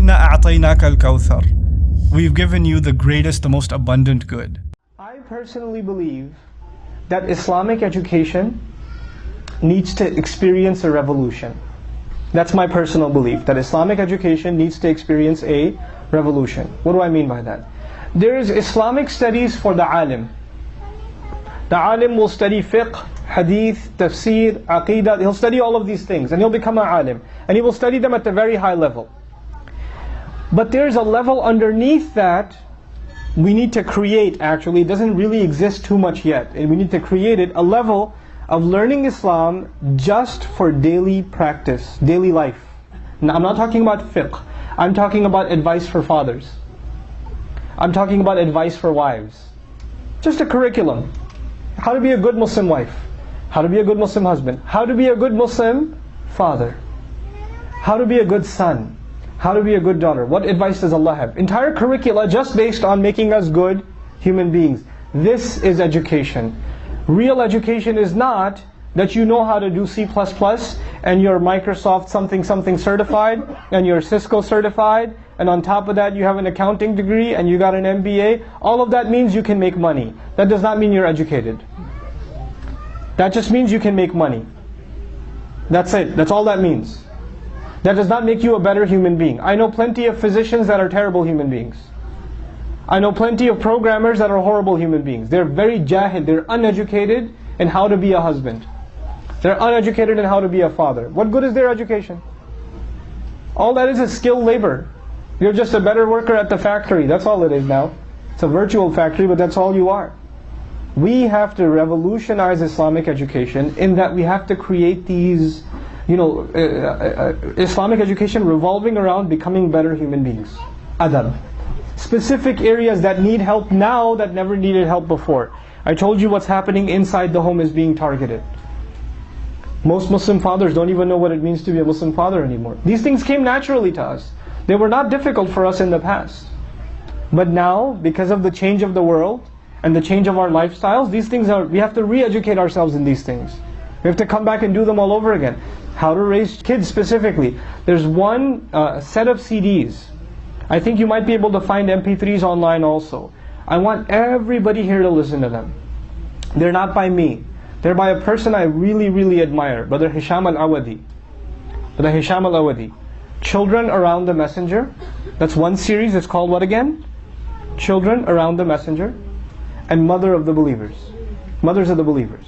إِنَّا أَعْطَيْنَاكَ الْكَوْثَرَ. We've given you the greatest, the most abundant good. I personally believe that Islamic education needs to experience a revolution. That's my personal belief, that Islamic education needs to experience a revolution. What do I mean by that? There is Islamic studies for the alim. The alim will study fiqh, hadith, tafsir, aqidah. He'll study all of these things and he'll become an alim. And he will study them at the very high level. But there's a level underneath that we need to create, actually. It doesn't really exist too much yet. And we need to create it, a level of learning Islam just for daily practice, daily life. Now, I'm not talking about fiqh. I'm talking about advice for fathers. I'm talking about advice for wives. Just a curriculum. How to be a good Muslim wife. How to be a good Muslim husband. How to be a good Muslim father. How to be a good son. How to be a good daughter. What advice does Allah have? Entire curricula just based on making us good human beings. This is education. Real education is not that you know how to do C++ and you're Microsoft something something certified and you're Cisco certified, and on top of that you have an accounting degree and you got an MBA. All of that means you can make money. That does not mean you're educated. That just means you can make money. That's it. That's all that means. That does not make you a better human being. I know plenty of physicians that are terrible human beings. I know plenty of programmers that are horrible human beings. They're very jahil, they're uneducated in how to be a husband. They're uneducated in how to be a father. What good is their education? All that is skilled labor. You're just a better worker at the factory. That's all it is now. It's a virtual factory, but that's all you are. We have to revolutionize Islamic education in that we have to create these, Islamic education revolving around becoming better human beings. Adab. Specific areas that need help now that never needed help before. I told you what's happening inside the home is being targeted. Most Muslim fathers don't even know what it means to be a Muslim father anymore. These things came naturally to us. They were not difficult for us in the past. But now, because of the change of the world and the change of our lifestyles, these things we have to re-educate ourselves in these things. We have to come back and do them all over again. How to raise kids specifically. There's one set of CDs. I think you might be able to find MP3s online also. I want everybody here to listen to them. They're not by me. They're by a person I really, really admire, Brother Hisham Al-Awadi. Brother Hisham Al-Awadi. Children Around the Messenger. That's one series. It's called what again? Children Around the Messenger. And Mother of the Believers. Mothers of the Believers.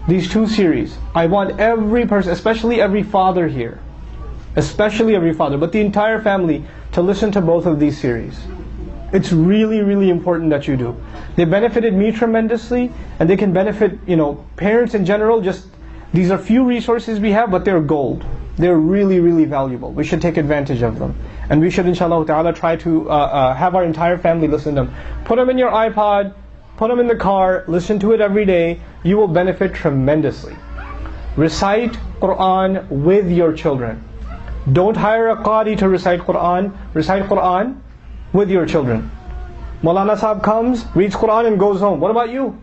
These two series. I want every person, especially every father here, especially every father, but the entire family, to listen to both of these series. It's really, really important that you do. They benefited me tremendously, and they can benefit, parents in general. Just these are few resources we have, but they're gold. They're really, really valuable. We should take advantage of them, and we should, inshallah ta'ala, try to have our entire family listen to them. Put them in your iPod, put them in the car, listen to it every day. You will benefit tremendously. Recite Quran with your children. Don't hire a qari to recite Quran. Recite Quran with your children. Maulana Sahib comes, reads Quran and goes home. What about you?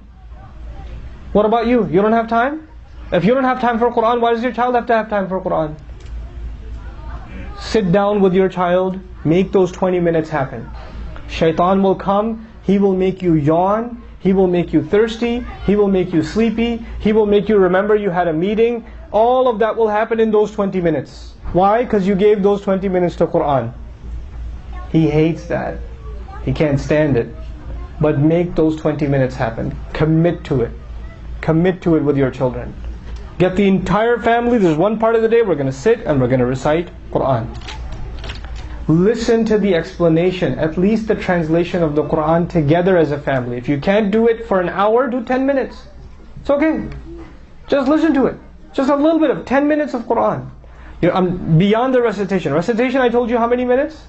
What about you? You don't have time? If you don't have time for Quran, why does your child have to have time for Quran? Sit down with your child, make those 20 minutes happen. Shaitan will come, he will make you yawn, he will make you thirsty, he will make you sleepy, he will make you remember you had a meeting. All of that will happen in those 20 minutes. Why? Because you gave those 20 minutes to Quran. He hates that. He can't stand it. But make those 20 minutes happen. Commit to it. Commit to it with your children. Get the entire family. There's one part of the day we're going to sit and we're going to recite Quran. Listen to the explanation, at least the translation of the Quran together as a family. If you can't do it for an hour, do 10 minutes. It's okay. Just listen to it. Just a little bit of 10 minutes of Quran. Beyond the recitation. Recitation, I told you how many minutes?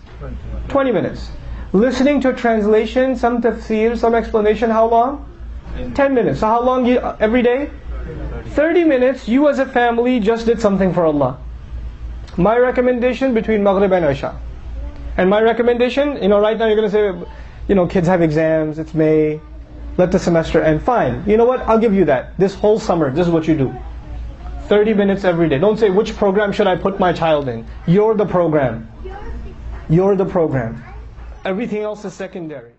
20 minutes. Listening to a translation, some tafsir, some explanation, how long? 10 minutes. So how long every day? 30 minutes. You as a family just did something for Allah. My recommendation between Maghrib and Isha. And my recommendation, right now you're going to say, kids have exams, it's May, let the semester end. Fine. You know what? I'll give you that. This whole summer, this is what you do. 30 minutes every day. Don't say, which program should I put my child in? You're the program. You're the program. Everything else is secondary.